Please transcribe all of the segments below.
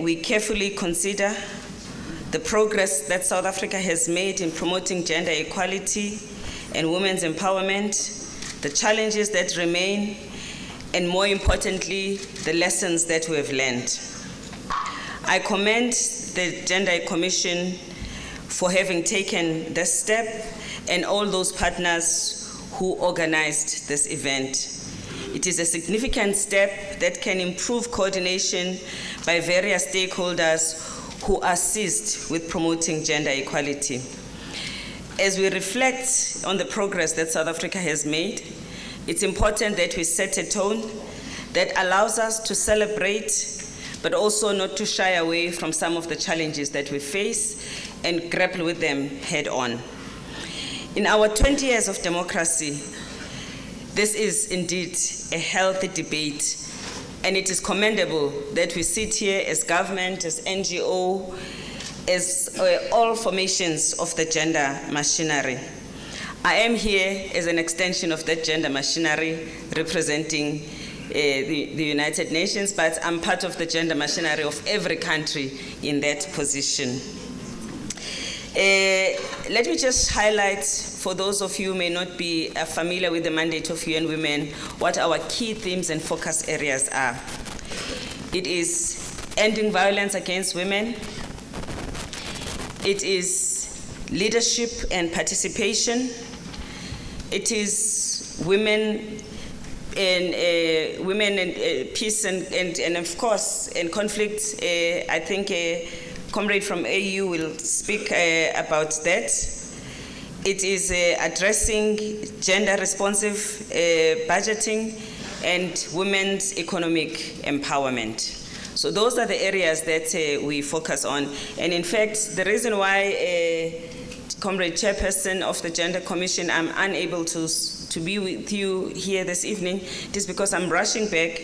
We carefully consider the progress that South Africa has made in promoting gender equality and women's empowerment, the challenges that remain, and more importantly, the lessons that we have learned. I commend the Gender Commission for having taken this step and all those partners who organized this event. It is a significant step that can improve coordination by various stakeholders who assist with promoting gender equality. As we reflect on the progress that South Africa has made, it's important that we set a tone that allows us to celebrate, but also not to shy away from some of the challenges that we face and grapple with them head on. In our 20 years of democracy, this is indeed a healthy debate, and it is commendable that we sit here as government, as NGO, as all formations of the gender machinery. I am here as an extension of that gender machinery representing the United Nations, but I'm part of the gender machinery of every country in that position. Let me just highlight, for those of you who may not be familiar with the mandate of UN Women, what our key themes and focus areas are. It is ending violence against women. It is leadership and participation. It is women and peace and of course, in conflict. I think comrade from AU will speak about that. It is addressing gender responsive budgeting and women's economic empowerment. So those are the areas that we focus on. And in fact, the reason why comrade chairperson of the Gender Commission, I'm unable to be with you here this evening, it is because I'm rushing back,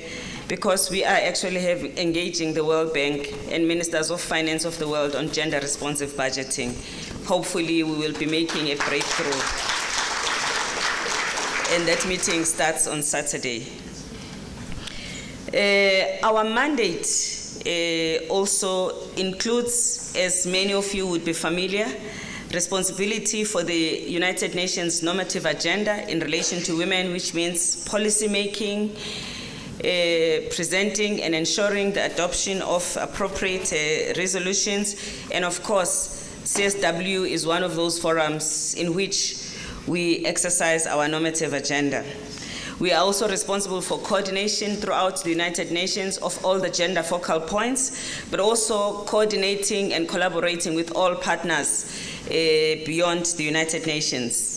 because we are actually engaging the World Bank and ministers of finance of the world on gender responsive budgeting. Hopefully we will be making a breakthrough. And that meeting starts on Saturday. Our mandate also includes, as many of you would be familiar, responsibility for the United Nations normative agenda in relation to women, which means policy making, presenting and ensuring the adoption of appropriate resolutions. And of course, CSW is one of those forums in which we exercise our normative agenda. We are also responsible for coordination throughout the United Nations of all the gender focal points, but also coordinating and collaborating with all partners beyond the United Nations.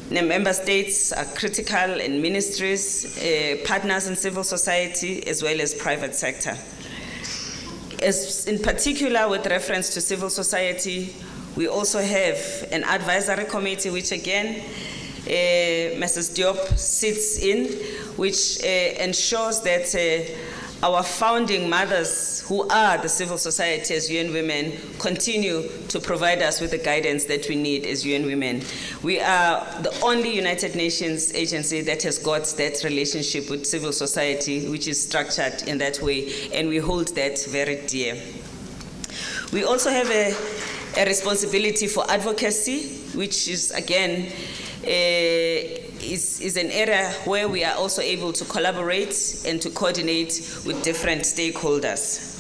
The member states are critical, and ministries, partners in civil society, as well as private sector. As in particular, with reference to civil society, we also have an advisory committee, which again, Mrs. Diop sits in, which ensures that our founding mothers, who are the civil society as UN Women, continue to provide us with the guidance that we need as UN Women. We are the only United Nations agency that has got that relationship with civil society, which is structured in that way, and we hold that very dear. We also have a responsibility for advocacy, which is, again, is an area where we are also able to collaborate and to coordinate with different stakeholders.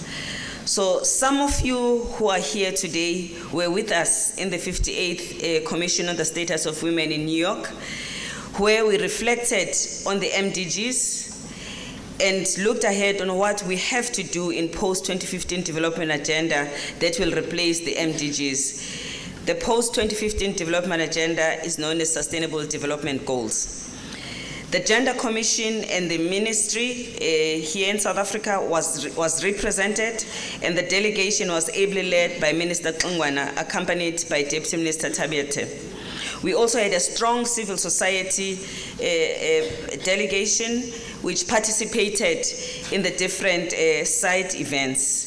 So some of you who are here today were with us in the 58th Commission on the Status of Women in New York, where we reflected on the MDGs and looked ahead on what we have to do in post-2015 development agenda that will replace the MDGs. The post-2015 development agenda is known as Sustainable Development Goals. The Gender Commission and the ministry here in South Africa was represented, and the delegation was ably led by Minister Ngcuka, accompanied by Deputy Minister Tabiete. We also had a strong civil society delegation which participated in the different side events.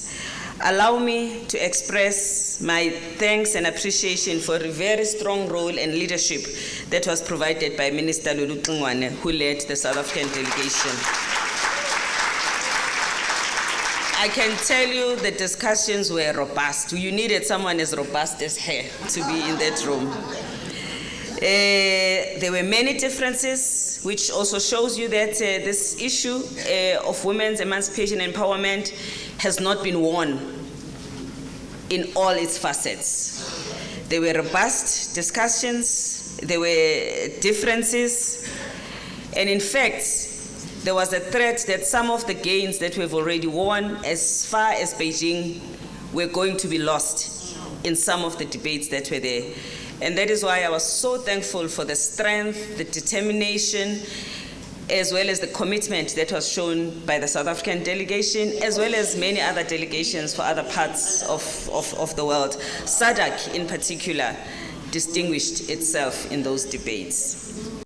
Allow me to express my thanks and appreciation for a very strong role and leadership that was provided by Minister Lulu Ngcuka, who led the South African delegation. I can tell you the discussions were robust. You needed someone as robust as her to be in that room. There were many differences, which also shows you that this issue of women's emancipation and empowerment has not been won in all its facets. There were robust discussions, there were differences, and in fact, there was a threat that some of the gains that we've already won as far as Beijing were going to be lost in some of the debates that were there. And that is why I was so thankful for the strength, the determination, as well as the commitment that was shown by the South African delegation, as well as many other delegations for other parts of the world. SADC in particular distinguished itself in those debates.